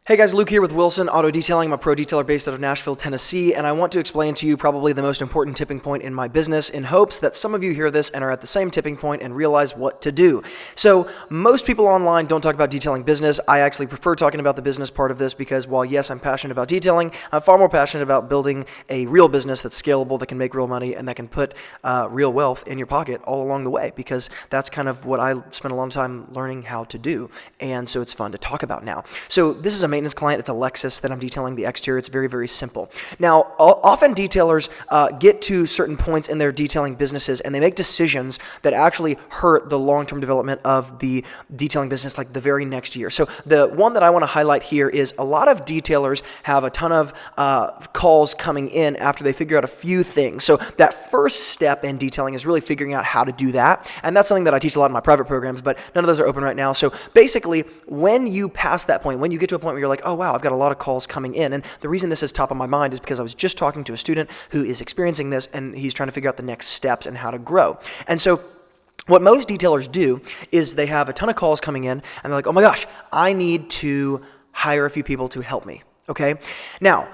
Hey guys, Luke here with Wilson Auto Detailing. I'm a pro detailer based out of Nashville, Tennessee, and I want to explain to you probably the most important tipping point in my business in hopes that some of you hear this and are at the same tipping point and realize what to do. So most people online don't talk about detailing business. I actually prefer talking about the business part of this because while yes, I'm passionate about detailing, I'm far more passionate about building a real business that's scalable, that can make real money, and that can put real wealth in your pocket all along the way, because that's kind of what I spent a long time learning how to do, and so it's fun to talk about now. So this is a maintenance client. It's a Lexus that I'm detailing the exterior. It's very, very simple. Now, often detailers get to certain points in their detailing businesses and they make decisions that actually hurt the long-term development of the detailing business like the very next year. So the one that I want to highlight here is a lot of detailers have a ton of calls coming in after they figure out a few things. So that first step in detailing is really figuring out how to do that. And that's something that I teach a lot in my private programs, but none of those are open right now. So basically, when you pass that point, when you get to a point where you're like, oh wow, I've got a lot of calls coming in. And the reason this is top of my mind is because I was just talking to a student who is experiencing this and he's trying to figure out the next steps and how to grow. And so what most detailers do is they have a ton of calls coming in and they're like, oh my gosh, I need to hire a few people to help me. Okay. Now,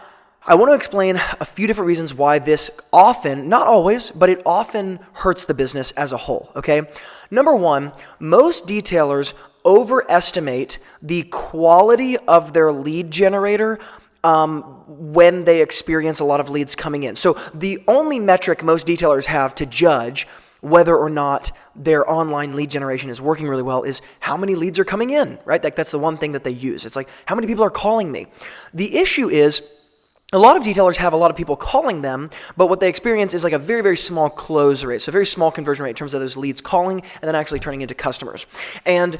I want to explain a few different reasons why this often, not always, but it often hurts the business as a whole. Okay. Number one, most detailers overestimate the quality of their lead generator when they experience a lot of leads coming in. So the only metric most detailers have to judge whether or not their online lead generation is working really well is how many leads are coming in, right? Like that's the one thing that they use. It's like, how many people are calling me? The issue is, a lot of detailers have a lot of people calling them, but what they experience is like a very, very small close rate. So a very small conversion rate in terms of those leads calling and then actually turning into customers. And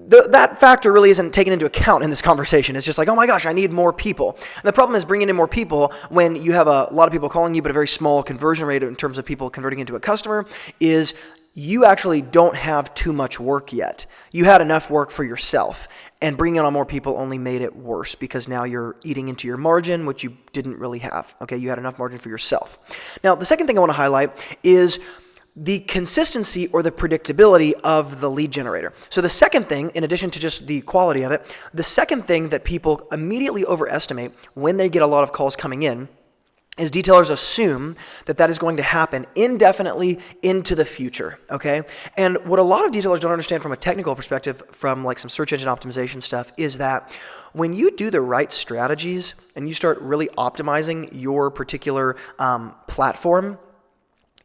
that factor really isn't taken into account in this conversation. It's just like, oh my gosh, I need more people. And the problem is bringing in more people when you have a lot of people calling you, but a very small conversion rate in terms of people converting into a customer is you actually don't have too much work yet. You had enough work for yourself. And bringing on more people only made it worse because now you're eating into your margin, which you didn't really have. Okay, you had enough margin for yourself. Now, the second thing I want to highlight is the consistency or the predictability of the lead generator. So the second thing, in addition to just the quality of it, the second thing that people immediately overestimate when they get a lot of calls coming in is detailers assume that that is going to happen indefinitely into the future, okay? And what a lot of detailers don't understand from a technical perspective, from like some search engine optimization stuff, is that when you do the right strategies and you start really optimizing your particular platform,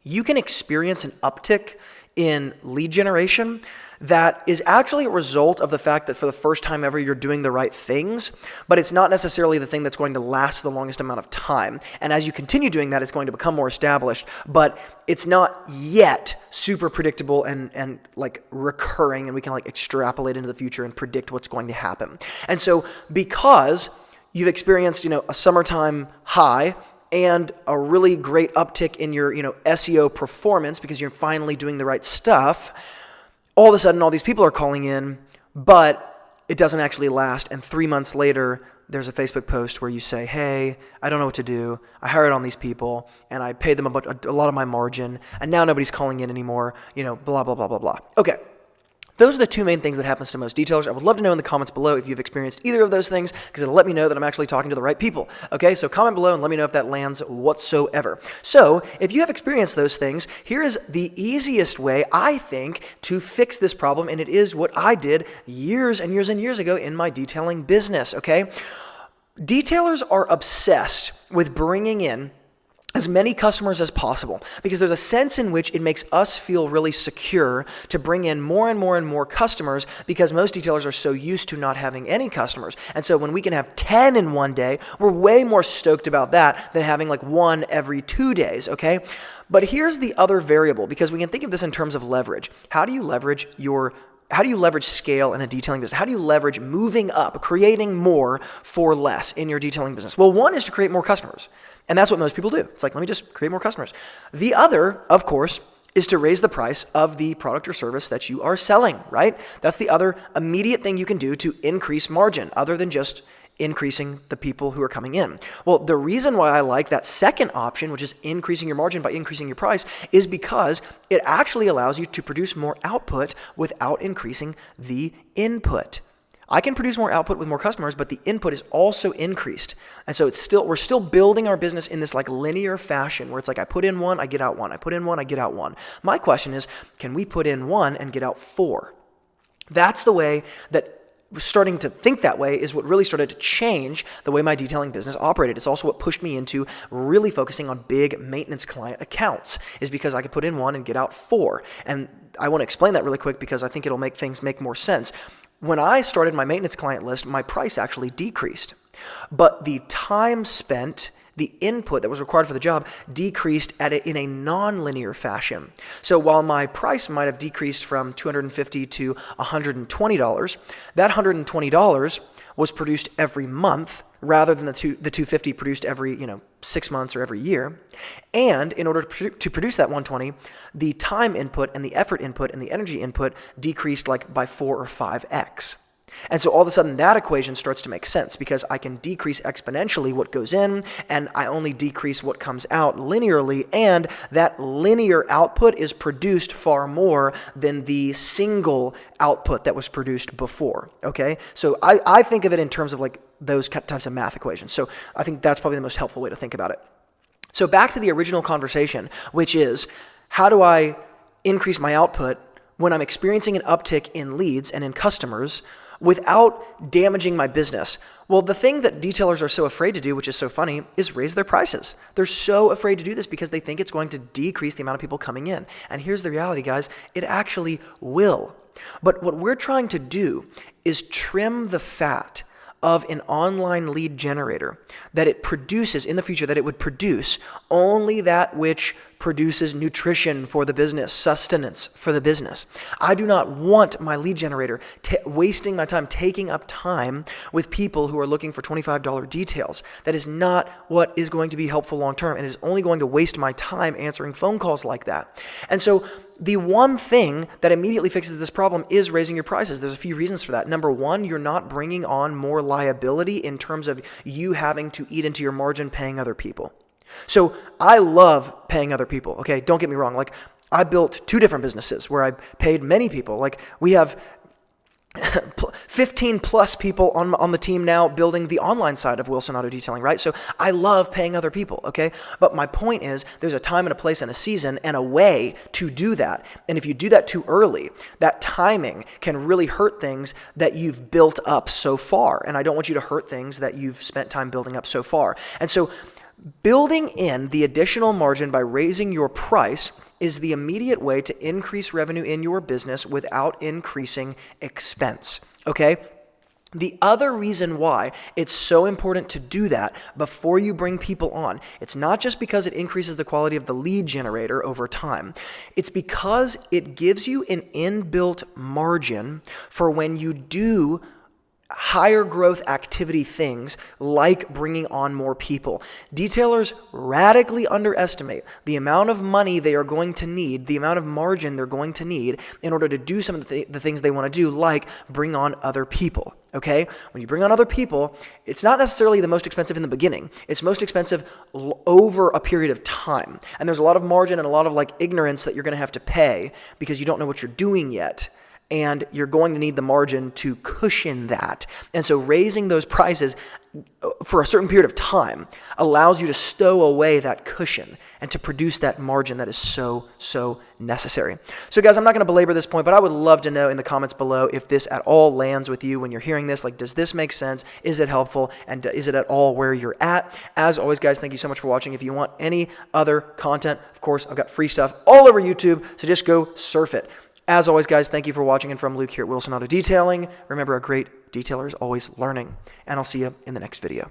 you can experience an uptick in lead generation that is actually a result of the fact that for the first time ever you're doing the right things, but it's not necessarily the thing that's going to last the longest amount of time. And as you continue doing that, it's going to become more established, but it's not yet super predictable and like recurring, and we can like extrapolate into the future and predict what's going to happen. And so because you've experienced, a summertime high and a really great uptick in your, SEO performance because you're finally doing the right stuff, all of a sudden, all these people are calling in, but it doesn't actually last. And 3 months later, there's a Facebook post where you say, hey, I don't know what to do. I hired on these people, and I paid them a lot of my margin, and now nobody's calling in anymore, blah, blah, blah, blah, blah. Okay. Those are the two main things that happens to most detailers. I would love to know in the comments below if you've experienced either of those things, because it'll let me know that I'm actually talking to the right people. Okay, so comment below and let me know if that lands whatsoever. So if you have experienced those things, here is the easiest way, I think, to fix this problem, and it is what I did years and years and years ago in my detailing business, okay? Detailers are obsessed with bringing in as many customers as possible because there's a sense in which it makes us feel really secure to bring in more and more and more customers because most detailers are so used to not having any customers. And so when we can have 10 in one day, we're way more stoked about that than having like one every 2 days, okay? But here's the other variable, because we can think of this in terms of leverage. How do you leverage scale in a detailing business? How do you leverage moving up, creating more for less in your detailing business? Well, one is to create more customers. And that's what most people do. It's like, let me just create more customers. The other, of course, is to raise the price of the product or service that you are selling, right? That's the other immediate thing you can do to increase margin, other than just increasing the people who are coming in. Well, the reason why I like that second option, which is increasing your margin by increasing your price, is because it actually allows you to produce more output without increasing the input. I can produce more output with more customers, but the input is also increased. And so we're still building our business in this like linear fashion where it's like I put in one, I get out one. I put in one, I get out one. My question is, can we put in one and get out four? That's the way that starting to think that way is what really started to change the way my detailing business operated. It's also what pushed me into really focusing on big maintenance client accounts, is because I could put in one and get out four. And I want to explain that really quick because I think it'll make things make more sense. When I started my maintenance client list, my price actually decreased, but the time spent, the input that was required for the job decreased in a non-linear fashion. So while my price might have decreased from $250 to $120, that $120 was produced every month rather than the $250 produced every 6 months or every year. And in order to produce that $120, the time input and the effort input and the energy input decreased like by 4 or 5x. And so all of a sudden that equation starts to make sense because I can decrease exponentially what goes in and I only decrease what comes out linearly, and that linear output is produced far more than the single output that was produced before, okay? So I think of it in terms of like those types of math equations. So I think that's probably the most helpful way to think about it. So back to the original conversation, which is how do I increase my output when I'm experiencing an uptick in leads and in customers without damaging my business? Well, the thing that detailers are so afraid to do, which is so funny, is raise their prices. They're so afraid to do this because they think it's going to decrease the amount of people coming in. And here's the reality, guys. It actually will. But what we're trying to do is trim the fat of an online lead generator, that it produces in the future, that it would produce only that which produces nutrition for the business, sustenance for the business. I do not want my lead generator wasting my time, taking up time with people who are looking for $25 details. That is not what is going to be helpful long term, and it is only going to waste my time answering phone calls like that. And so the one thing that immediately fixes this problem is raising your prices. There's a few reasons for that. Number one, you're not bringing on more liability in terms of you having to eat into your margin paying other people. So I love paying other people, okay? Don't get me wrong. Like, I built 2 different businesses where I paid many people. Like, we have 15 plus people on the team now building the online side of Wilson Auto Detailing, right? So I love paying other people, okay? But my point is there's a time and a place and a season and a way to do that. And if you do that too early, that timing can really hurt things that you've built up so far. And I don't want you to hurt things that you've spent time building up so far. And so building in the additional margin by raising your price is the immediate way to increase revenue in your business without increasing expense, okay? The other reason why it's so important to do that before you bring people on, it's not just because it increases the quality of the lead generator over time. It's because it gives you an inbuilt margin for when you do higher growth activity things like bringing on more people. Detailers radically underestimate the amount of money they are going to need, the amount of margin they're going to need in order to do some of the things they want to do, like bring on other people. Okay? When you bring on other people, it's not necessarily the most expensive in the beginning. It's most expensive over a period of time. And there's a lot of margin and a lot of like ignorance that you're going to have to pay because you don't know what you're doing yet. And you're going to need the margin to cushion that. And so raising those prices for a certain period of time allows you to stow away that cushion and to produce that margin that is so, so necessary. So guys, I'm not going to belabor this point, but I would love to know in the comments below if this at all lands with you when you're hearing this. Like, does this make sense? Is it helpful? And is it at all where you're at? As always, guys, thank you so much for watching. If you want any other content, of course, I've got free stuff all over YouTube, so just go surf it. As always, guys, thank you for watching, and from Luke here at Wilson Auto Detailing, remember, a great detailer is always learning, and I'll see you in the next video.